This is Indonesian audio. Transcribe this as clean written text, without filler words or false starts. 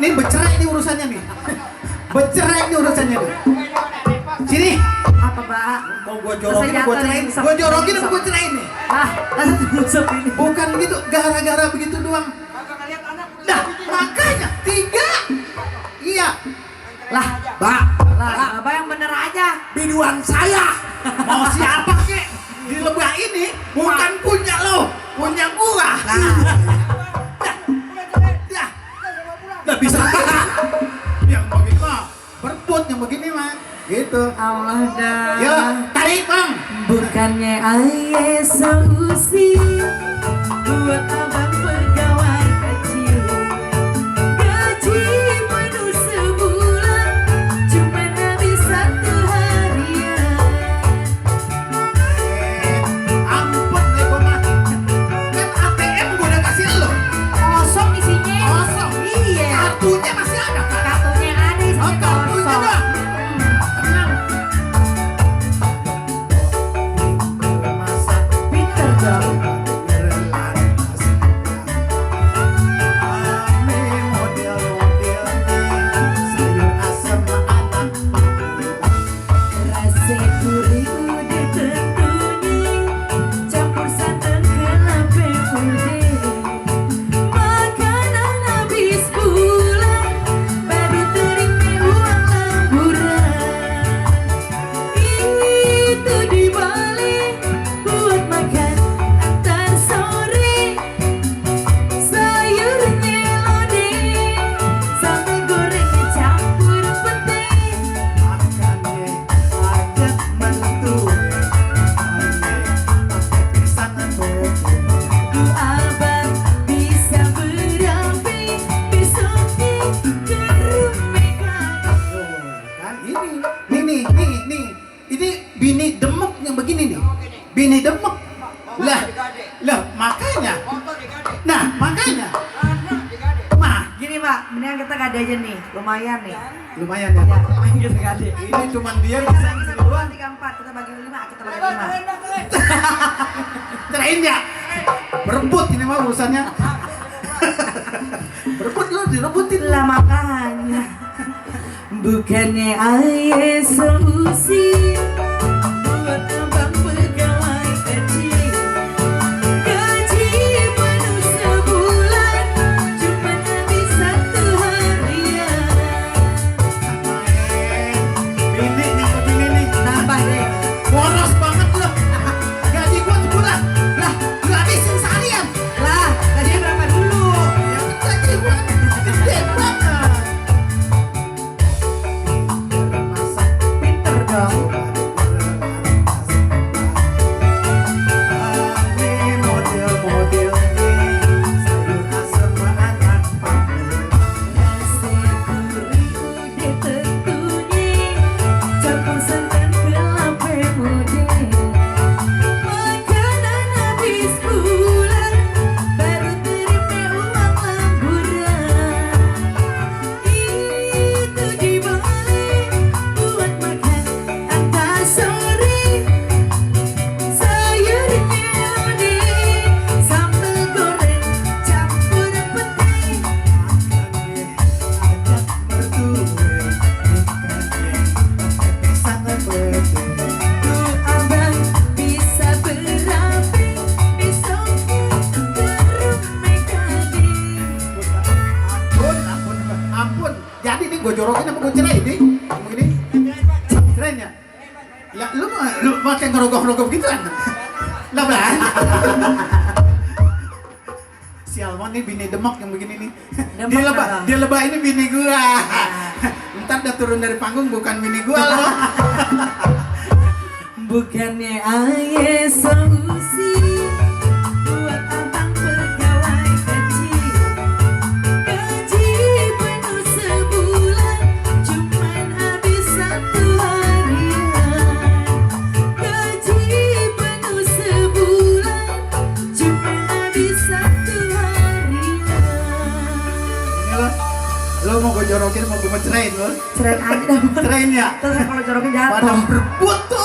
nih bercerai nih urusannya nih. Bercerai nih urusannya nih. Sini. Apa, Pak? Mau gua jorokin, gua cerain. Gua jorokin, gua cerain nih. Ah, langsung nusuk ini. Bukan gitu, gara-gara begitu doang. Nah, makanya 3. Iya. Lah, Mbak, lah, Abang yang bener aja. biduan saya. Mau siapa kek? Di lebah ini bukan punya lo, punya gua. Ya. Nggak bisa. Yang begini mah berbut, yang begini mah gitu. Allah dah. Ya, tarik bang. Bukannya ayah solusi buat abang pegawai kecil. Gaji penuh sebulan cuma habis 1 harian. Ampun deh gua mah. Kan ATM gua udah kasih lo. Kosong isinya. Kosong. Iya. Kartunya masih ada kan? Kartunya ada isinya Oh, kartunya kosong. dah. Tenang. Pinter dong. Rasa gurih udah tentunya campur santan kelapa putih. Makanan habis bulan baru terima uang lemburan. Itu dibalik buat makan antar sore. Sayurnya lodeh sampai gorengnya campur pete. Abang bisa berapi besoknya ke rumah. Kan ini ini bini demek yang begini nih, bini demek lah makanya, nah makanya, Gini Pak, mendingan kita gade aja nih, lumayan nih. lumayan ya, Ya, lumayan kita gade. ini cuman dia bisa Kita doang, 3, 4, kita bagi 5, kita bagi 5. cerain ya, berebut ini mah urusannya, berebut lo direbutin Lah makanya bukannya ayah solusi buat abang pegawai kecil. Gaji penuh sebulan cuma habis 1 harian. Bini nih begini nih, Tambah deh. boros banget lo, gaji gua sebulan, lah lu habisin seharian, Lah, gajinya berapa dulu? ya gaji gua gede banget. Pinter dong. Rasa gurih udah tentunya campur santan kelapa muda. Makanan habis bulan baru terima uang lemburan. Itu dibalik buat makan antar sore. Sayurnya lodeh sambal goreng campur pete. Tuh abang bisa berapi besoknya ke rumah gading. Ampun. Jadi nih gue jorokin apa gue cerai nih? Begini. Cerainya. Ya lu pakai ngerogoh-ngerogoh gitu kan? Lah belah. Si Alman nih bini demek yang begini nih. Demek apa? Dia lebah ini bini gua. Ntar udah turun dari panggung bukan bini gua loh. Bukannya ayah solusi buat abang pegawai kecil. Gaji penuh sebulan cuman habis 1 harian. Gaji penuh sebulan cuman habis 1 harian. Lo mau gue jorokin mau gue cerain lo? Cerain aja dah. Cerain ya? Terus kalau jorokin jatuh. Padahal berebut tuh.